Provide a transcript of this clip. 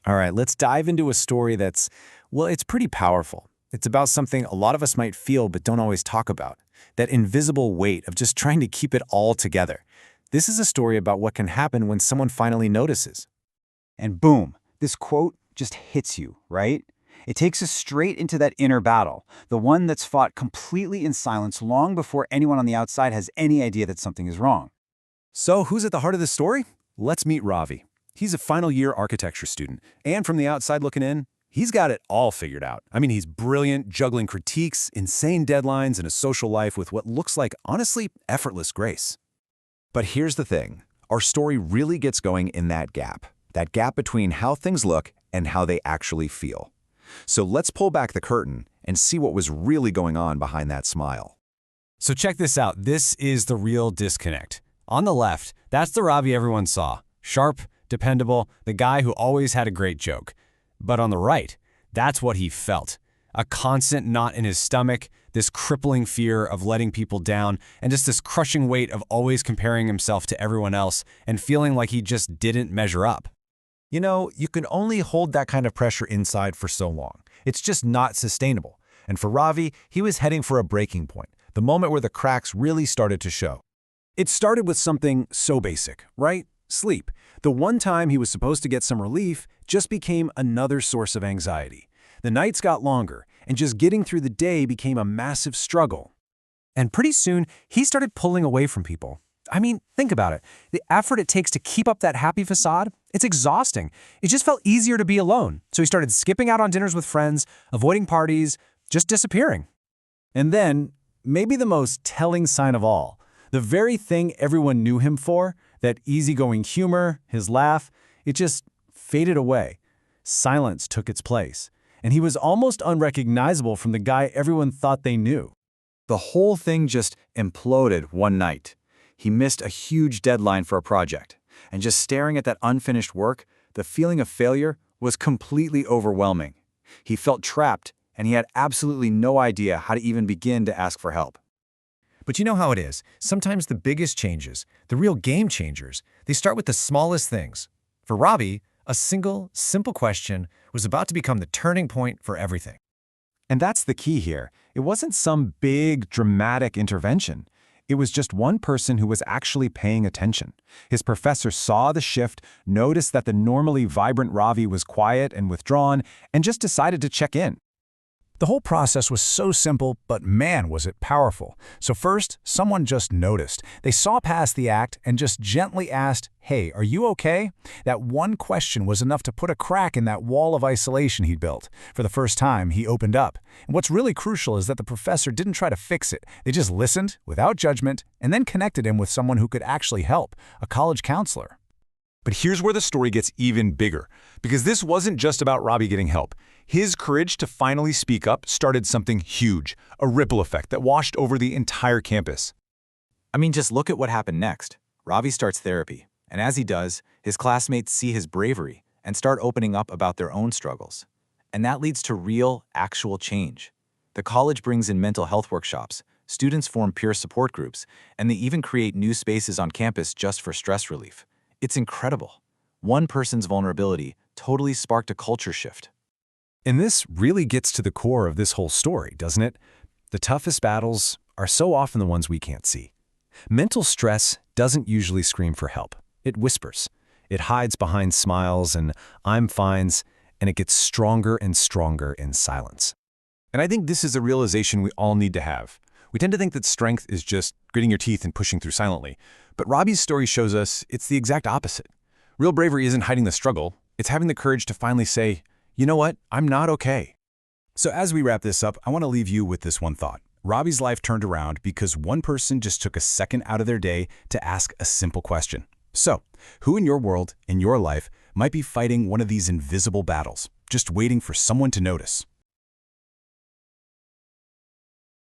All right, let's dive into a story well, it's pretty powerful. It's about something a lot of us might feel but don't always talk about, that invisible weight of just trying to keep it all together. This is a story about what can happen when someone finally notices. And boom, this quote just hits you, right? It takes us straight into that inner battle, the one that's fought completely in silence long before anyone on the outside has any idea that something is wrong. So who's at the heart of this story? Let's meet Ravi. He's a final-year architecture student, and from the outside looking in, he's got it all figured out. I mean, he's brilliant, juggling critiques, insane deadlines, and a social life with what looks like, honestly, effortless grace. But here's the thing. Our story really gets going in that gap between how things look and how they actually feel. So let's pull back the curtain and see what was really going on behind that smile. So check this out. This is the real disconnect. On the left, that's the Ravi everyone saw. Sharp, dependable, the guy who always had a great joke. But on the right, that's what he felt. A constant knot in his stomach, this crippling fear of letting people down, and just this crushing weight of always comparing himself to everyone else and feeling like he just didn't measure up. You know, you can only hold that kind of pressure inside for so long. It's just not sustainable. And for Ravi, he was heading for a breaking point, the moment where the cracks really started to show. It started with something so basic, right? Sleep. The one time he was supposed to get some relief just became another source of anxiety. The nights got longer, and just getting through the day became a massive struggle. And pretty soon, he started pulling away from people. I mean, think about it. The effort it takes to keep up that happy facade, it's exhausting. It just felt easier to be alone. So he started skipping out on dinners with friends, avoiding parties, just disappearing. And then, maybe the most telling sign of all, the very thing everyone knew him for, that easygoing humor, his laugh, it just faded away. Silence took its place, and he was almost unrecognizable from the guy everyone thought they knew. The whole thing just imploded one night. He missed a huge deadline for a project, and just staring at that unfinished work, the feeling of failure was completely overwhelming. He felt trapped, and he had absolutely no idea how to even begin to ask for help. But you know how it is. Sometimes the biggest changes, the real game changers, they start with the smallest things. For Ravi, a single, simple question was about to become the turning point for everything. And that's the key here. It wasn't some big, dramatic intervention. It was just one person who was actually paying attention. His professor saw the shift, noticed that the normally vibrant Ravi was quiet and withdrawn, and just decided to check in. The whole process was so simple, but man, was it powerful. So first, someone just noticed. They saw past the act and just gently asked, "Hey, are you okay?" That one question was enough to put a crack in that wall of isolation he'd built. For the first time, he opened up. And what's really crucial is that the professor didn't try to fix it. They just listened, without judgment, and then connected him with someone who could actually help, a college counselor. But here's where the story gets even bigger, because this wasn't just about Ravi getting help. His courage to finally speak up started something huge, a ripple effect that washed over the entire campus. I mean, just look at what happened next. Ravi starts therapy, and as he does, his classmates see his bravery and start opening up about their own struggles. And that leads to real, actual change. The college brings in mental health workshops, students form peer support groups, and they even create new spaces on campus just for stress relief. It's incredible. One person's vulnerability totally sparked a culture shift. And this really gets to the core of this whole story, doesn't it? The toughest battles are so often the ones we can't see. Mental stress doesn't usually scream for help. It whispers. It hides behind smiles and "I'm fines," and it gets stronger and stronger in silence. And I think this is a realization we all need to have. We tend to think that strength is just gritting your teeth and pushing through silently. But Ravi's story shows us it's the exact opposite. Real bravery isn't hiding the struggle. It's having the courage to finally say, "You know what? I'm not okay." So as we wrap this up, I want to leave you with this one thought. Ravi's life turned around because one person just took a second out of their day to ask a simple question. So, who in your world, in your life, might be fighting one of these invisible battles, just waiting for someone to notice?